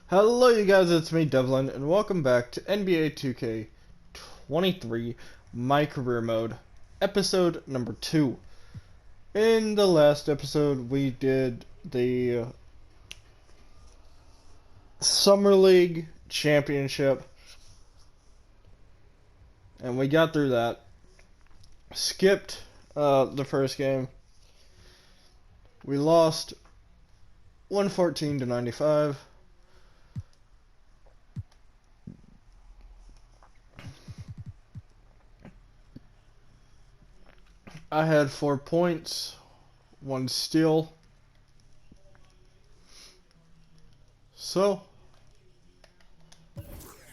Hello you guys, it's me Devlin, and welcome back to NBA 2K23 My Career Mode, episode number 2. In the last episode, we did the Summer League Championship, and we got through that. Skipped the first game. We lost 114 to 95. I had 4 points, 1 steal. So,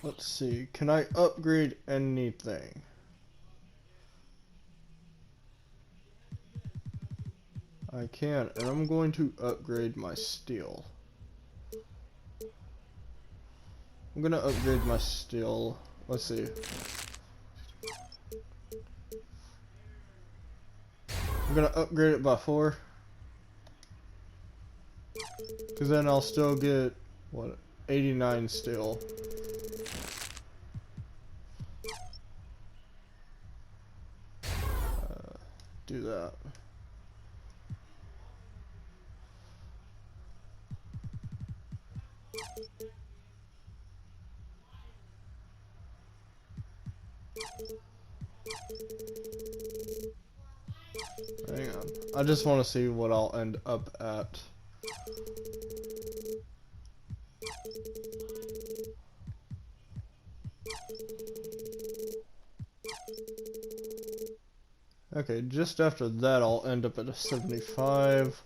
let's see, can I upgrade anything? I can, and I'm going to upgrade my steal. I'm going to upgrade my steal. Let's see. I'm going to upgrade it by 4. Because then I'll still get, what, 89 steal. Do that. Hang on. I just want to see what I'll end up at. Okay, just after that I'll end up at a 75.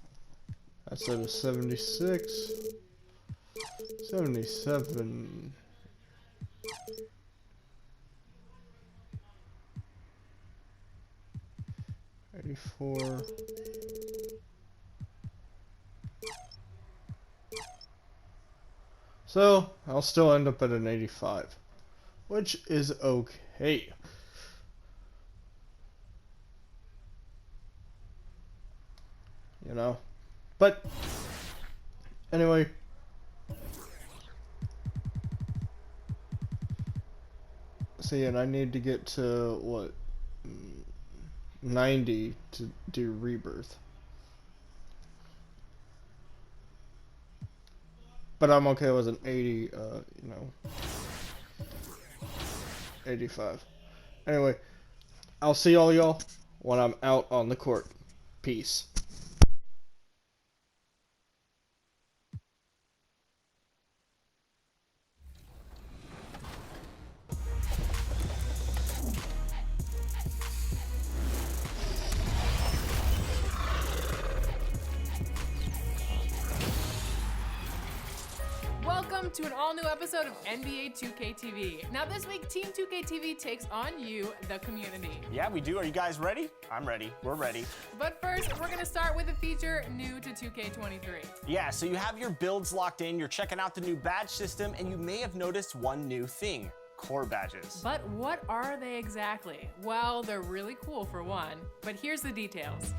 That's at a 76. 77. '84. So I'll still end up at an 85, which is okay. You know, but anyway. See, and I need to get to what, 90 to do rebirth. But I'm okay with an 80, 85. Anyway, I'll see all y'all when I'm out on the court. Peace. Welcome to an all-new episode of NBA 2K TV. Now this week, Team 2K TV takes on you, the community. Yeah, we do. Are you guys ready? I'm ready. We're ready. But first, we're gonna start with a feature new to 2K23. Yeah, so you have your builds locked in, you're checking out the new badge system, and you may have noticed one new thing. Core badges. But what are they exactly? Well, they're really cool for one, but here's the details.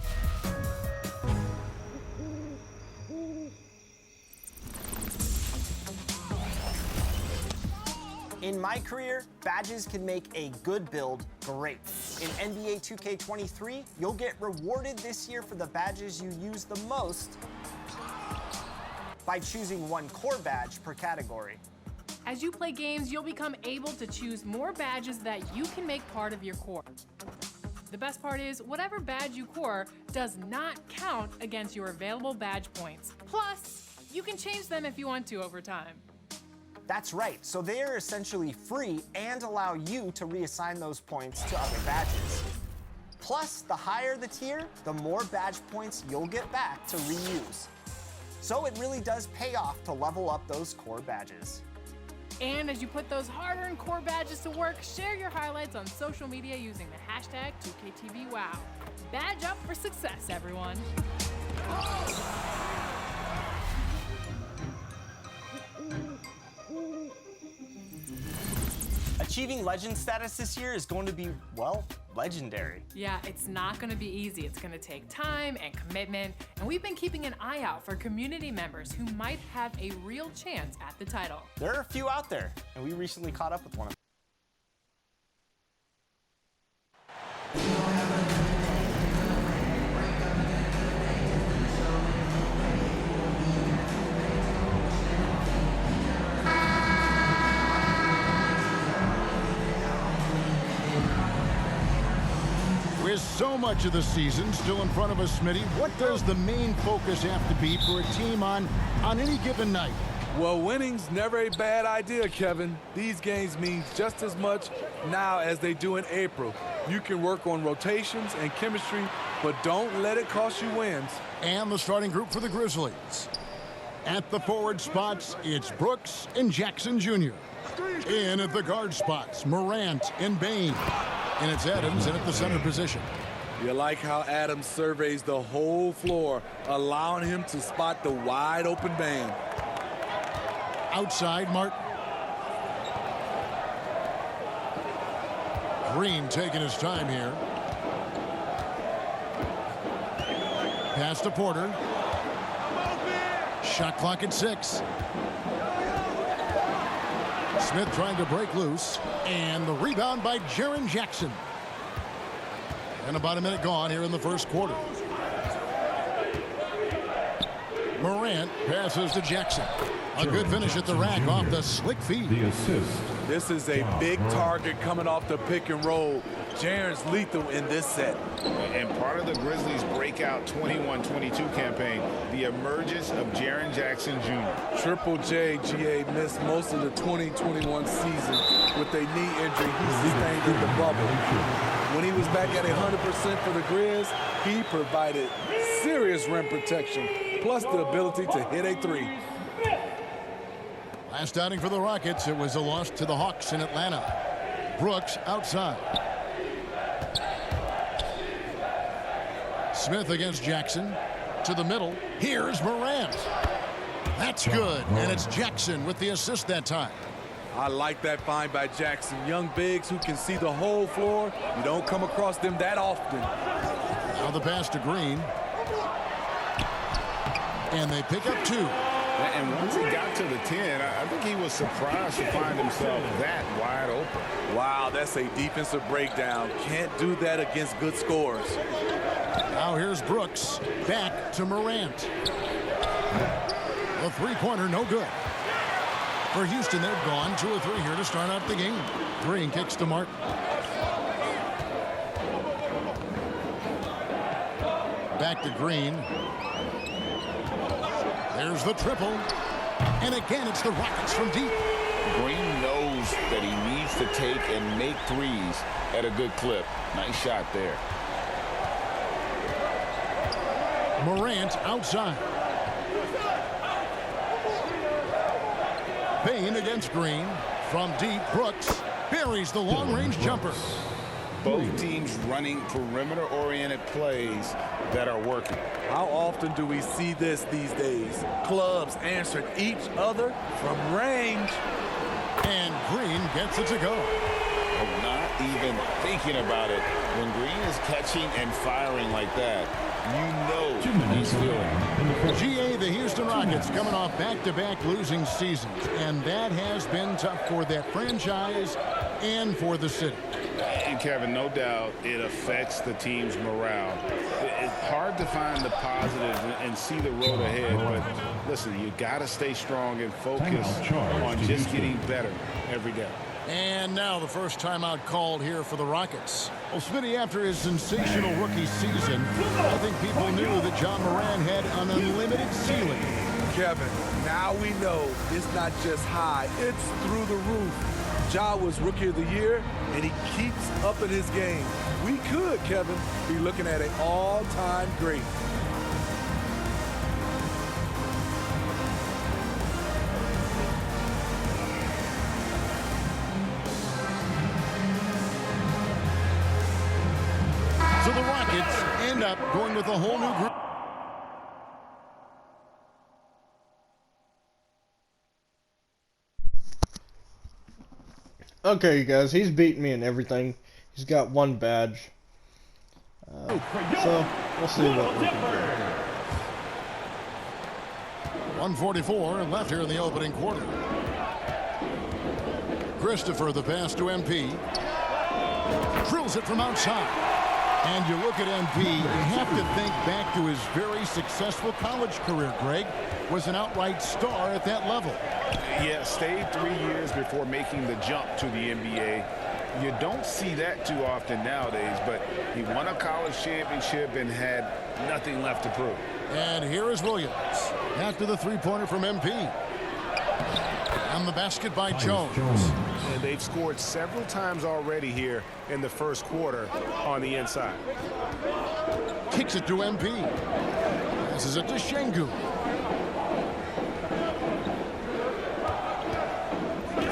In my career, badges can make a good build great. In NBA 2K23, you'll get rewarded this year for the badges you use the most by choosing one core badge per category. As you play games, you'll become able to choose more badges that you can make part of your core. The best part is, whatever badge you core does not count against your available badge points. Plus, you can change them if you want to over time. That's right, so they are essentially free and allow you to reassign those points to other badges. Plus, the higher the tier, the more badge points you'll get back to reuse. So it really does pay off to level up those core badges. And as you put those hard-earned core badges to work, share your highlights on social media using the hashtag 2KTVWow. Badge up for success, everyone. Achieving legend status this year is going to be, well, legendary. Yeah, it's not going to be easy. It's going to take time and commitment, and we've been keeping an eye out for community members who might have a real chance at the title. There are a few out there, and we recently caught up with one of them. With so much of the season still in front of us, Smitty, what does the main focus have to be for a team on any given night? Well, winning's never a bad idea, Kevin. These games mean just as much now as they do in April. You can work on rotations and chemistry, but don't let it cost you wins. And the starting group for the Grizzlies. At the forward spots, it's Brooks and Jackson Jr. In at the guard spots, Morant and Bane. And it's Adams in at the center position. You like how Adams surveys the whole floor, allowing him to spot the wide open Bane. Outside, Martin. Green taking his time here. Pass to Porter. Shot clock at 6. Smith trying to break loose. And the rebound by Jaren Jackson. And about a minute gone here in the first quarter. Morant passes to Jackson. A good finish at the rack off the slick feed. The assist. This is a big target coming off the pick and roll. Jaren's lethal in this set. And part of the Grizzlies' breakout 21-22 campaign, the emergence of Jaren Jackson Jr. Triple J, GA, missed most of the 2021 season with a knee injury he sustained in the bubble. When he was back at 100% for the Grizz, he provided serious rim protection, plus the ability to hit a three. Last outing for the Rockets, it was a loss to the Hawks in Atlanta. Brooks outside. Smith against Jackson. To the middle. Here's Morant. That's good. And it's Jackson with the assist that time. I like that find by Jackson. Young bigs who can see the whole floor. You don't come across them that often. Now the pass to Green. And they pick up 2. And once he got to the 10, I think he was surprised to find himself that wide open. Wow, that's a defensive breakdown. Can't do that against good scores. Now here's Brooks. Back to Morant. The three-pointer, no good. For Houston, they've gone 2 of 3 here to start out the game. Green kicks to Martin. Back to Green. There's the triple. And again, it's the Rockets from deep. Green knows that he needs to take and make threes at a good clip. Nice shot there. Morant outside. Bane against Green. From deep, Brooks buries the long-range jumper. Both teams running perimeter-oriented plays that are working. How often do we see this these days? Clubs answering each other from range. And Green gets it to go. Not even thinking about it. When Green is catching and firing like that, you know he's feeling. GA, the Houston Rockets coming off back-to-back losing seasons, and that has been tough for that franchise and for the city. And Kevin, no doubt it affects the team's morale. It's hard to find the positives and see the road ahead, but listen, you got to stay strong and focus on just getting better every day. And now the first timeout called here for the Rockets. Well, Smitty, after his sensational rookie season, I think people knew that John Moran had an unlimited ceiling. Kevin, now we know it's not just high, it's through the roof. Ja was Rookie of the Year, and he keeps upping his game. We could, Kevin, be looking at an all-time great. So the Rockets end up going with a whole new group. Okay, guys, he's beating me in everything. He's got one badge. So we'll see what we can do. 1:44 left here in the opening quarter. Christopher, the pass to MP. Drills it from outside. And you look at MP, you have to think back to his very successful college career, Greg. Was an outright star at that level. Yeah, stayed 3 years before making the jump to the NBA. You don't see that too often nowadays, but he won a college championship and had nothing left to prove. And here is Williams after the three-pointer from MP. And the basket by Jones. And they've scored several times already here in the first quarter on the inside. Kicks it to MP. This is it to Şengün.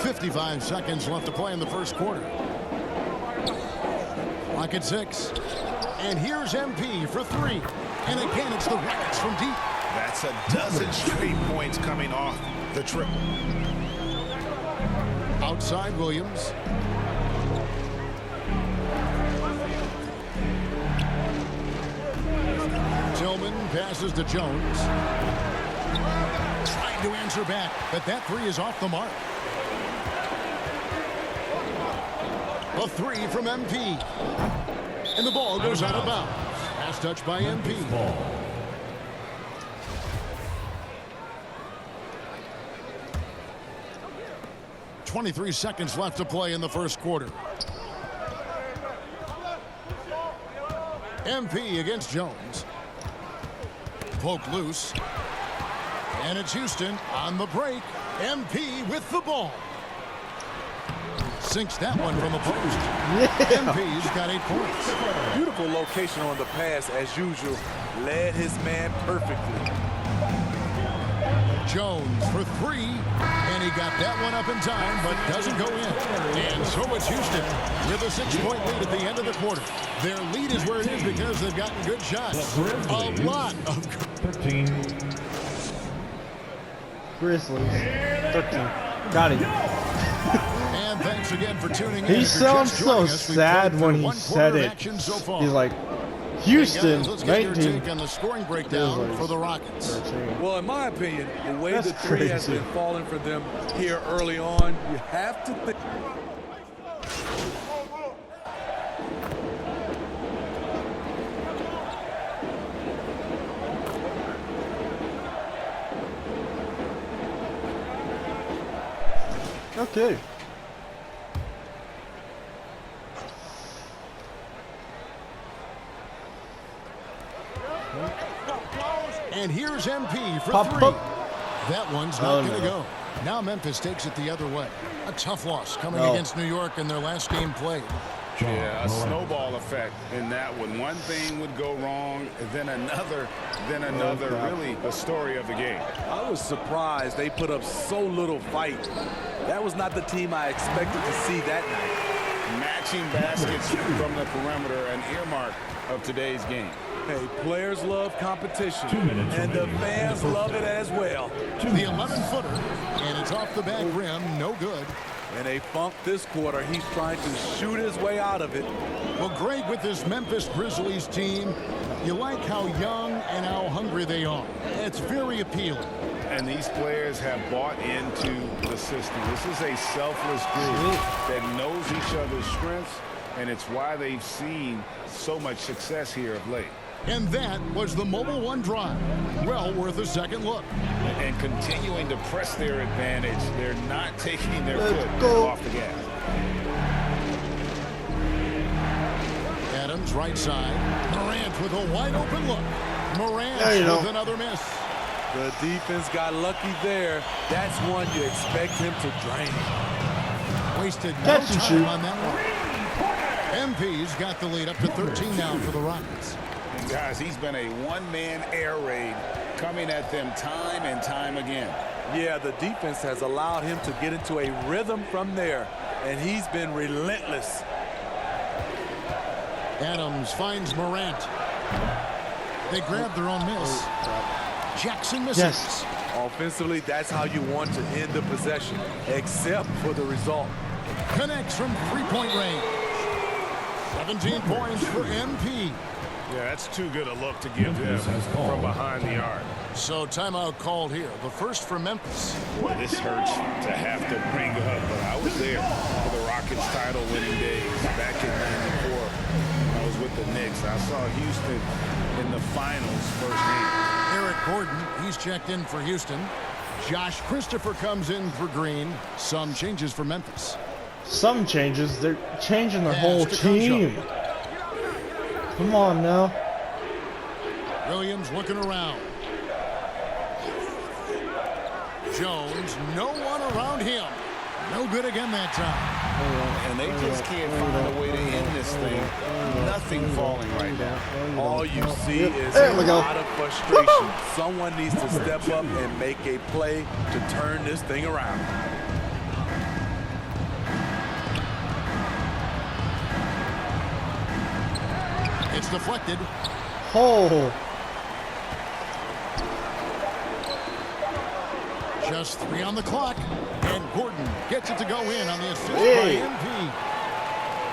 55 seconds left to play in the first quarter. Clock at 6. And here's MP for 3. And again, it's the Rockets from deep. That's a dozen straight points coming off the triple. Outside Williams. Tillman passes to Jones. Trying to answer back, but that three is off the mark. A three from MP. And the ball goes out of bounds. Pass touch by MP. 23 seconds left to play in the first quarter. MP against Jones. Poke loose. And it's Houston on the break. MP with the ball. Sinks that one from the post. MP's got 8 points. Beautiful location on the pass as usual. Led his man perfectly. Jones for 3, and he got that one up in time, but doesn't go in. And so it's Houston with a 6-point lead at the end of the quarter. Their lead is where it is because they've gotten good shots. A lot of 13. Grizzlies. 13. Got him. And thanks again for tuning in. He sounds so sad when he said it. He's like, Houston, let's get your 19. take on the scoring breakdown for the Rockets. 13. Well, in my opinion, the way That's the three has crazy. been falling for them here early on, you have to think. Okay. And here's MP for Pop, 3. pop. That one's not Oh, going to no. go. Now Memphis takes it the other way. A tough loss coming No. against New York in their last game played. Yeah, a snowball effect in that one. One thing would go wrong, then another, crap. really the story of the game. I was surprised they put up so little fight. That was not the team I expected to see that night. Matching baskets from the perimeter, an earmark of today's game. Hey, players love competition, and the fans love it as well. The 11-footer, and it's off the back rim, no good. And they funked this quarter. He's trying to shoot his way out of it. Well, Greg, with this Memphis Grizzlies team, you like how young and how hungry they are. It's very appealing. And these players have bought into the system. This is a selfless group that knows each other's strengths, and it's why they've seen so much success here of late. And that was the Mobile One drive. Well worth a second look. And continuing to press their advantage. They're not taking their Let's foot go. off the gas. Adams right side. Morant with a wide open look. Morant There you with go. another miss. The defense got lucky there. That's one you expect him to drain. Wasted no Catch and time shoot. on that one. MP's got the lead up to 13 now for the Rockets. And guys, he's been a one-man air raid coming at them time and time again. Yeah, the defense has allowed him to get into a rhythm from there, and he's been relentless. Adams finds Morant. They grab their own miss. Jackson misses. Yes. Offensively, that's how you want to end the possession, except for the result. Connects from three-point range. 17 points for MP. Yeah, that's too good a look to give them from behind the arc. So timeout called here. The first for Memphis. Boy, this hurts to have to bring up, but I was there for the Rockets title winning days back in '94. I was with the Knicks. I saw Houston in the finals firsthand. Eric Gordon, he's checked in for Houston. Josh Christopher comes in for Green. Some changes for Memphis. Some changes. They're changing their whole team. Come on now. Williams looking around. Jones, no one around him. No good again that time. And they just can't find a way to end this thing. Nothing falling right now. All you see is a lot of frustration. Someone needs to step up and make a play to turn this thing around. It's deflected. Oh. Just 3 on the clock. And Gordon gets it to go in on the assist Hey. by MP.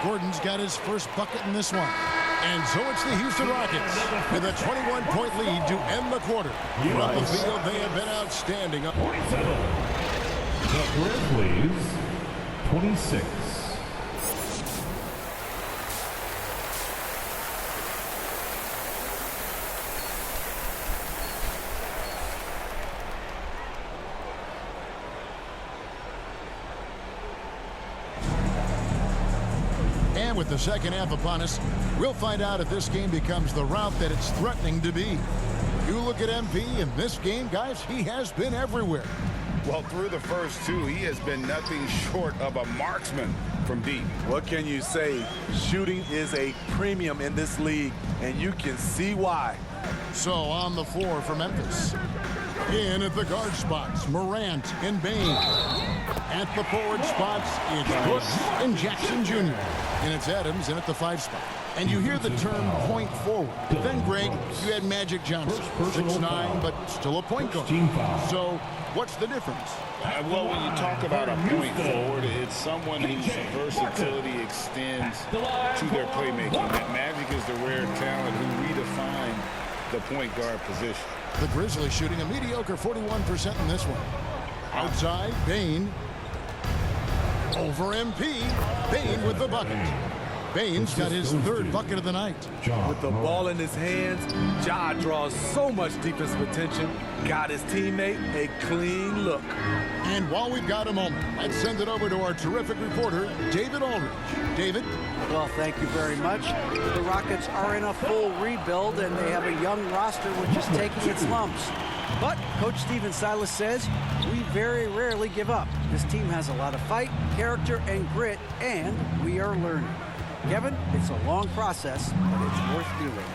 Gordon's got his first bucket in this one. And so it's the Houston Rockets with a 21-point lead to end the quarter. From the field, they have been outstanding. The Grizzlies, 26. And with the second half upon us, we'll find out if this game becomes the route that it's threatening to be. You look at MP in this game, guys, he has been everywhere. Well, through the first two, he has been nothing short of a marksman from deep. What can you say? Shooting is a premium in this league, and you can see why. So on the floor for Memphis. In at the guard spots, Morant and Bain. At the forward spots, it's Brooks and Jackson Jr. And it's Adams in at the 5 spot. And you hear the term point forward. Then, Greg, you had Magic Johnson, 6'9", but still a point guard. So what's the difference? Well, when you talk about a point forward, it's someone whose versatility extends to their playmaking. Magic is the rare talent who redefined the point guard position. The Grizzlies shooting a mediocre 41% in this one. Outside, Bain. Over MP. Bain with the bucket. Bain's got his 3rd bucket of the night. With the ball in his hands, Ja draws so much defensive attention. Got his teammate a clean look. And while we've got a moment, let's send it over to our terrific reporter, David Aldridge. David? Well, thank you very much. The Rockets are in a full rebuild, and they have a young roster which is taking its lumps. But Coach Stephen Silas says, we very rarely give up. This team has a lot of fight, character, and grit, and we are learning. Kevin, it's a long process, but it's worth doing.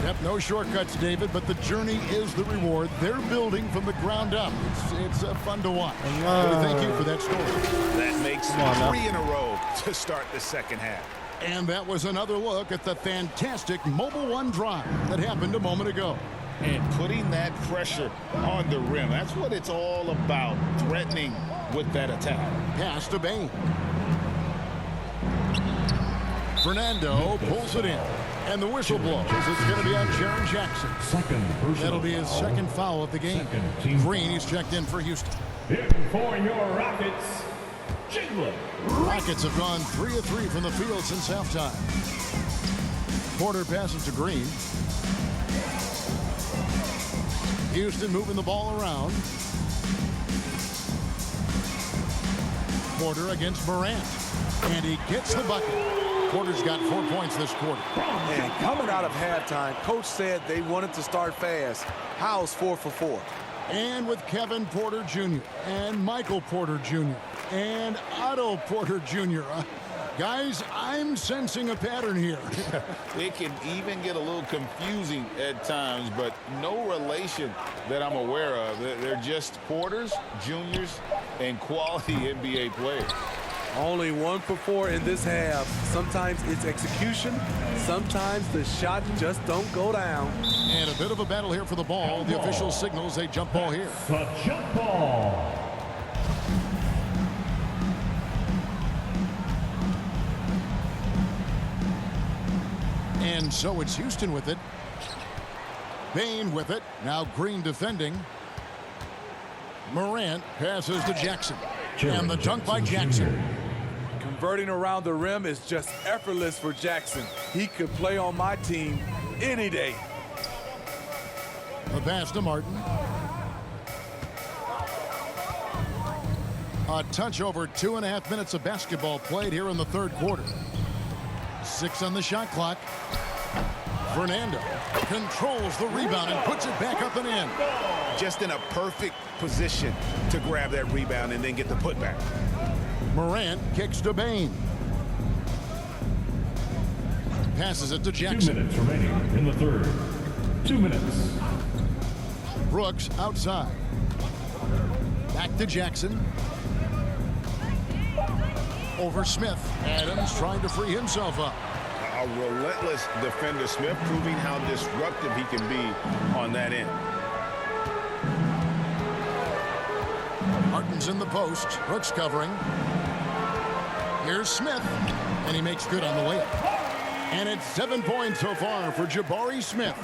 Yep, no shortcuts, David, but the journey is the reward. They're building from the ground up. It's fun to watch. Thank you for that story. That makes 3 in a row to start the second half. And that was another look at the fantastic Mobile One drive that happened a moment ago. And putting that pressure on the rim, that's what it's all about, threatening with that attack. Pass to Bain. Fernando pulls it in. And the whistle blows. It's going to be on Jaren Jackson. That'll be his 2nd foul of the game. Green is checked in for Houston. Here for your Rockets, Jalen. Rockets have gone 3 of 3 from the field since halftime. Porter passes to Green. Houston moving the ball around. Porter against Morant. And he gets the bucket. Porter's got 4 points this quarter. And coming out of halftime, Coach said they wanted to start fast. How's 4 for 4? And with Kevin Porter Jr. and Michael Porter Jr. and Otto Porter Jr. Guys, I'm sensing a pattern here. It can even get a little confusing at times, but no relation that I'm aware of. They're just Porters, juniors, and quality NBA players. Only 1 for 4 in this half. Sometimes it's execution. Sometimes the shots just don't go down. And a bit of a battle here for the ball. The official signals a jump ball here. The jump ball. And so it's Houston with it. Bain with it. Now Green defending. Morant passes to Jackson. And the dunk by Jackson. Converting around the rim is just effortless for Jackson. He could play on my team any day. The pass to Martin. A touch over 2.5 minutes of basketball played here in the third quarter. 6 on the shot clock. Fernando controls the rebound and puts it back up and in. Just in a perfect position to grab that rebound and then get the putback. Morant kicks to Bain. Passes it to Jackson. 2 minutes remaining in the third. 2 minutes. Brooks outside. Back to Jackson. Over Smith. Adams trying to free himself up. A relentless defender, Smith, proving how disruptive he can be on that end. Martin's in the post. Brooks covering. Here's Smith. And he makes good on the layup. And it's 7 points so far for Jabari Smith.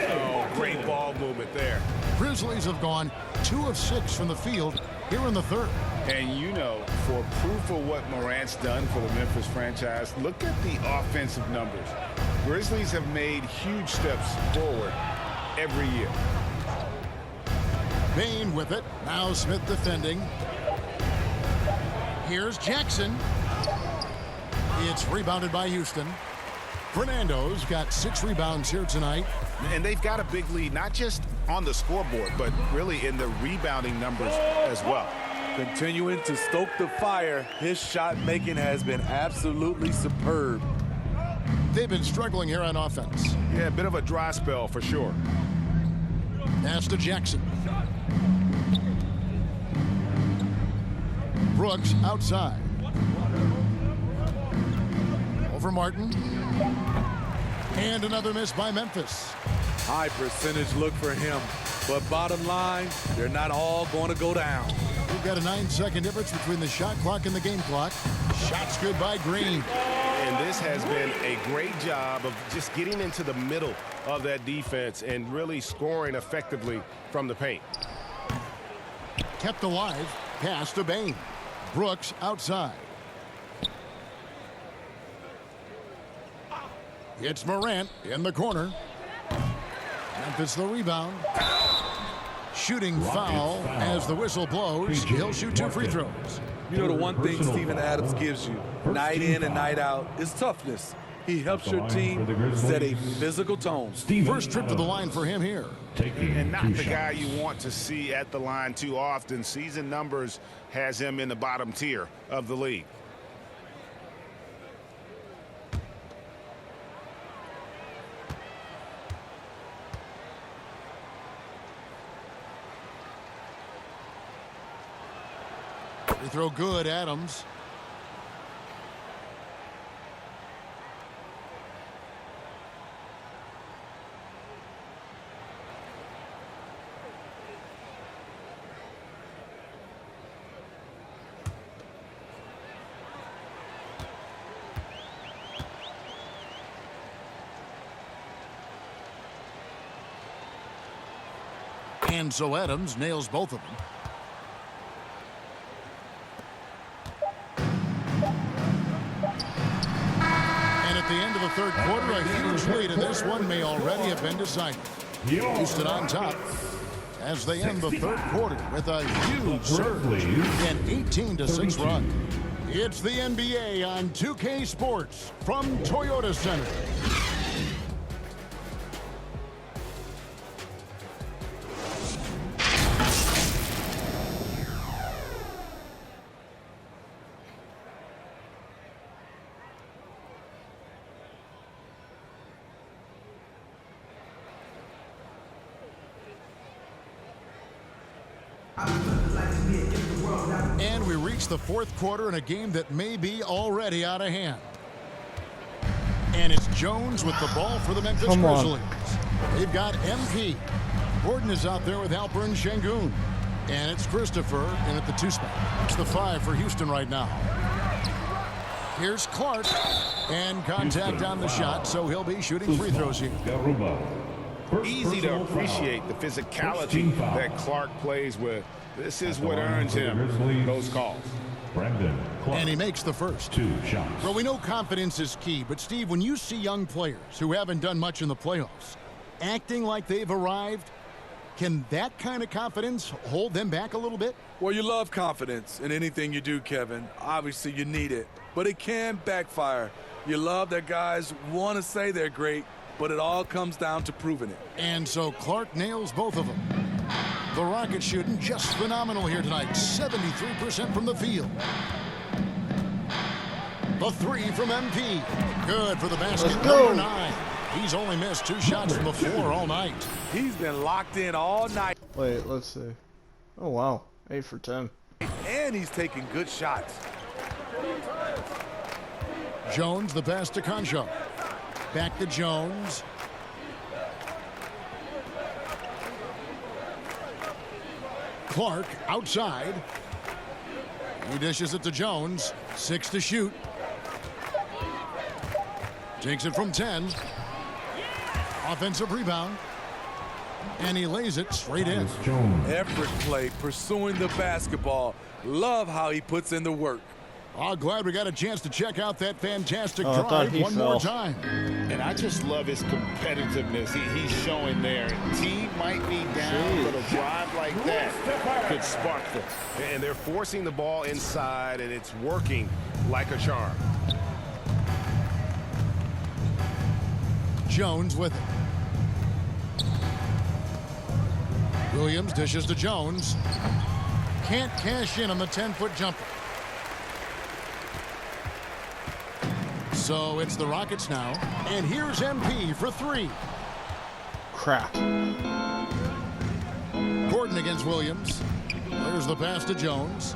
Oh, great ball movement there. Grizzlies have gone 2 of 6 from the field here in the third. And you know, for proof of what Morant's done for the Memphis franchise, look at the offensive numbers. Grizzlies have made huge steps forward every year. Bain with it. Now Smith defending. Here's Jackson. It's rebounded by Houston. Fernando's got 6 rebounds here tonight. And they've got a big lead, not just on the scoreboard, but really in the rebounding numbers as well. Continuing to stoke the fire, his shot making has been absolutely superb. They've been struggling here on offense. Yeah, a bit of a dry spell for sure. Pass to Jackson. Brooks outside. Over Martin. And another miss by Memphis. High percentage look for him. But bottom line, they're not all going to go down. We've got a 9-second difference between the shot clock and the game clock. Shots good by Green. And this has been a great job of just getting into the middle of that defense and really scoring effectively from the paint. Kept alive. Pass to Bain. Brooks outside. It's Morant in the corner. Memphis the rebound. Shooting foul as the whistle blows. He'll shoot 2 free throws. You know, the one thing Steven Adams gives you night in and night out is toughness. He helps your team set a physical tone. First trip to the line for him here. And not the guy you want to see at the line too often. Season numbers has him in the bottom tier of the league. Free throw good, Adams. And so Adams nails both of them. At the end of the third quarter, a huge lead, and this one may already have been decided. Houston on top as they end the third quarter with a huge surge, an 18-6 run. It's the NBA on 2K Sports from Toyota Center. And we reach the fourth quarter in a game that may be already out of hand. And it's Jones with the ball for the Memphis Grizzlies. They've got MP. Gordon is out there with Alperen Sengun. And it's Christopher in at the 2 spot. It's the 5 for Houston right now. Here's Clark. And contact on the shot, so he'll be shooting free throws here. Easy to appreciate the physicality that Clark plays with. This is what earns him those calls. And he makes the first. 2 shots. Well, we know confidence is key, but Steve, when you see young players who haven't done much in the playoffs acting like they've arrived, can that kind of confidence hold them back a little bit? Well, you love confidence in anything you do, Kevin. Obviously, you need it, but it can backfire. You love that guys want to say they're great, but it all comes down to proving it. And so Clark nails both of them. The Rockets shooting just phenomenal here tonight. 73% from the field. The 3 from MP. Good for the basket. Let's go. Number 9. He's only missed 2 shots from the floor all night. He's been locked in all night. Wait, let's see. Oh, wow. 8 for 10. And he's taking good shots. Jones, the pass to Concho. Back to Jones. Clark outside. He dishes it to Jones. 6 to shoot. Takes it from 10. Offensive rebound. And he lays it straight in. Effort play, pursuing the basketball. Love how he puts in the work. Oh, glad we got a chance to check out that fantastic I thought drive he one fell. more time. And I just love his competitiveness he's showing there. Team might be down, but a drive like that could spark them. And they're forcing the ball inside, and it's working like a charm. Jones with it. Williams dishes to Jones. Can't cash in on the 10-foot jumper. So it's the Rockets now. And here's MP for 3. Crap. Gordon against Williams. There's the pass to Jones.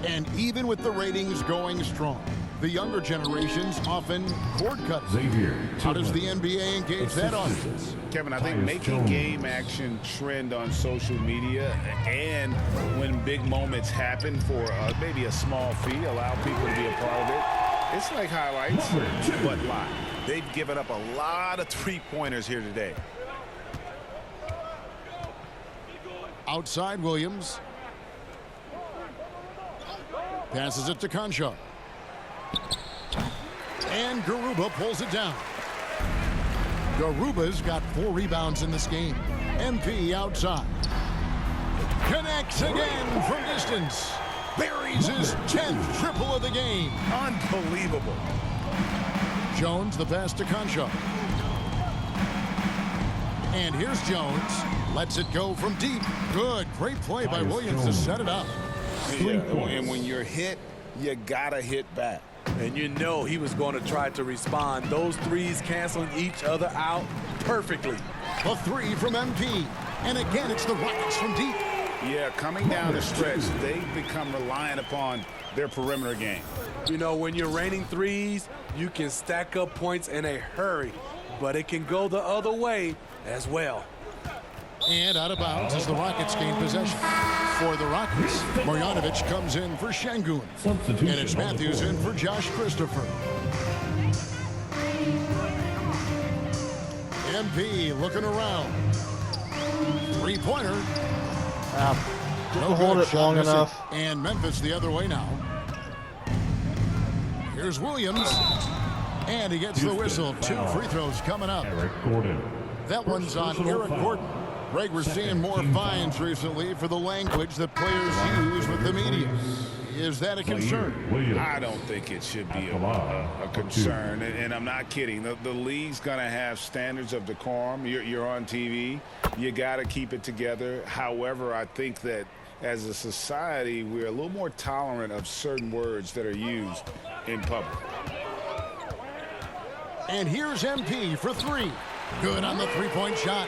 And even with the ratings going strong, the younger generations often cord cut. How does the NBA engage that audience? Kevin, I think making game action trend on social media, and when big moments happen for maybe a small fee, allow people to be a part of it. It's like highlights, but live. They've given up a lot of three-pointers here today. Outside Williams. Passes it to Concho. And Garuba pulls it down. Garuba's got 4 rebounds in this game. MP outside. Connects again from distance. Buries his 10th triple of the game. Unbelievable. Jones, the pass to Concho. And here's Jones. Lets it go from deep. Good. Great play by Williams to set it up. Yeah, and when you're hit, you gotta hit back. And you know he was going to try to respond. Those threes canceling each other out perfectly. A 3 from MP. And again, it's the Rockets from deep. Yeah, coming down the stretch, they've become reliant upon their perimeter game. You know, when you're raining threes, you can stack up points in a hurry. But it can go the other way as well. And out of bounds as the Rockets gain possession. For the Rockets, Marjanovic comes in for Şengün. And it's Matthews in for Josh Christopher. MP looking around. 3-pointer. Don't hold it long enough. And Memphis the other way now. Here's Williams. And he gets the whistle. 2 free throws coming up. Eric Gordon. That one's on Eric Gordon. Greg, we're seeing more fines recently for the language that players use with the media. Is that a concern? I don't think it should be a concern, and I'm not kidding. The league's going to have standards of decorum. You're on TV. You got to keep it together. However, I think that as a society, we're a little more tolerant of certain words that are used in public. And here's MP for 3. Good on the 3-point shot.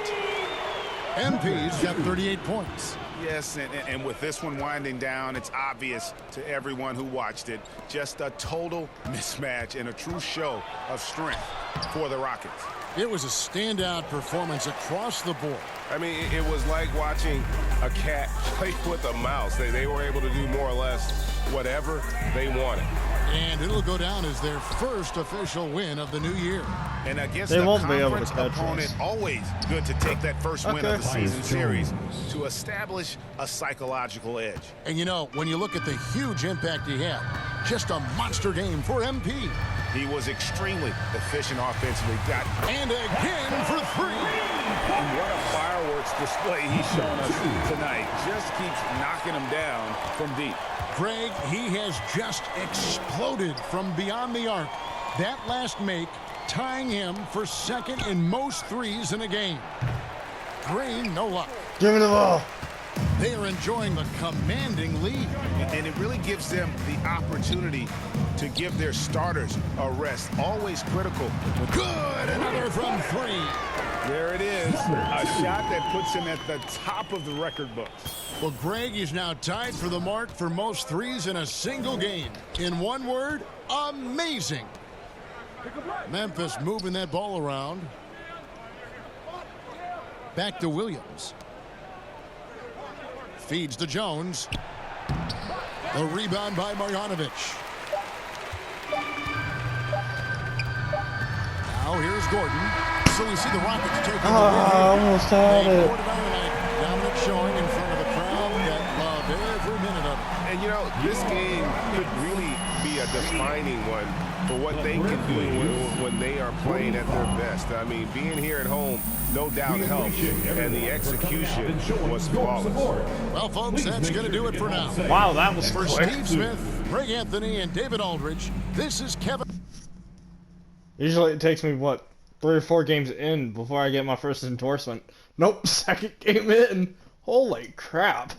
MP's got 38 points. Yes, and with this one winding down, it's obvious to everyone who watched it. Just a total mismatch and a true show of strength for the Rockets. It was a standout performance across the board. I mean, it was like watching a cat play with a mouse. They were able to do more or less whatever they wanted. And it'll go down as their first official win of the new year. And against They a won't be able to conference catch opponent, us. always good to take that first win of Okay. the season series to establish a psychological edge. And you know, when you look at the huge impact he had, just a monster game for MP. He was extremely efficient offensively. And again for 3. And what a fireworks display he's shown us tonight. Just keeps knocking them down from deep. Greg, he has just exploded from beyond the arc. That last make tying him for second in most threes in a game. Green, no luck. Give me the ball. They are enjoying the commanding lead. And it really gives them the opportunity to give their starters a rest. Always critical. Good, another from 3. There it is. A shot that puts him at the top of the record books. Well, Greg is now tied for the mark for most threes in a single game. In one word, amazing. Memphis moving that ball around. Back to Williams. Feeds to Jones. The rebound by Marjanovic. Now here's Gordon. So we see the Rockets taking the lead. Almost had They it. poured it on tonight. Dominant showing in front of a crowd that loved every minute of it. And, you know, this game could really be a defining one for what they can do when they are playing at their best. I mean, being here at home, no doubt helped, and the execution was flawless. Well, folks, that's going to do it for now. Wow, that was For quick. Steve Smith, Greg Anthony, and David Aldridge, this is Kevin. Usually it takes me, what, 3 or 4 games in before I get my first endorsement. Nope, second game in. Holy crap.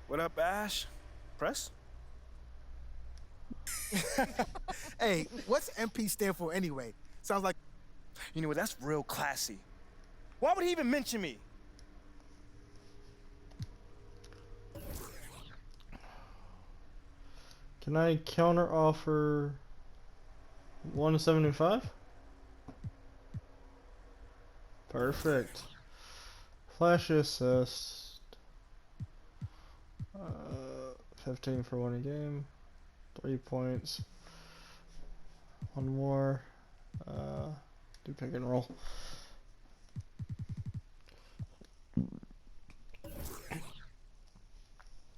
What up, Ash? Press? Hey, what's MP stand for anyway? Sounds like... You know what? That's real classy. Why would he even mention me? Can I counter offer 175? Perfect. Flash assist. 15 for 1 game. 3 points. 1 more. Do pick and roll.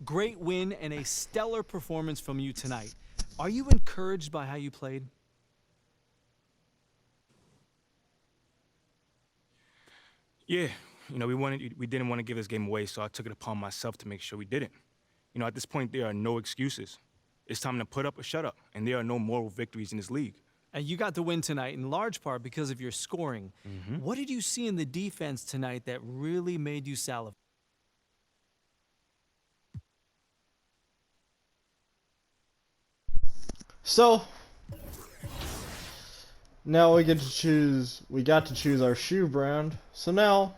Great win and a stellar performance from you tonight. Are you encouraged by how you played? Yeah, you know, we didn't want to give this game away, so I took it upon myself to make sure we didn't. You know, at this point, there are no excuses. It's time to put up or shut up, and there are no moral victories in this league. And you got the win tonight in large part because of your scoring. What did you see in the defense tonight that really made you salivate? So now we got to choose our shoe brand. So now,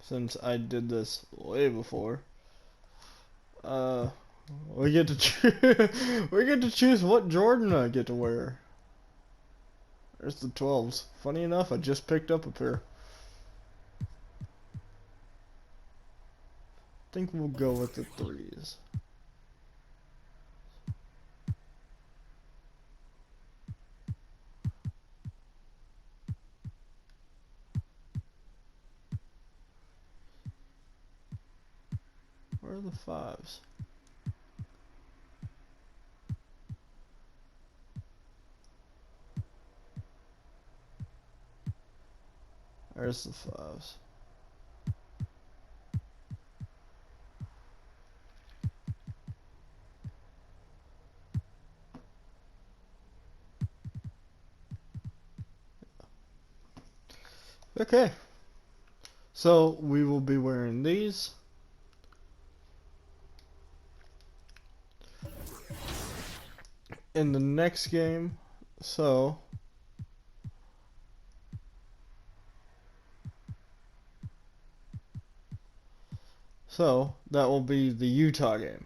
since I did this way before, we get to choose what Jordan I get to wear. There's the 12s. Funny enough, I just picked up a pair. I think we'll go with the 3s. Where are the 5s? There's the 5s. Okay. So we will be wearing these. In the next game, so So that will be the Utah game.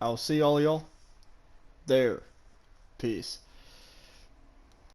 I'll see all y'all there. Peace.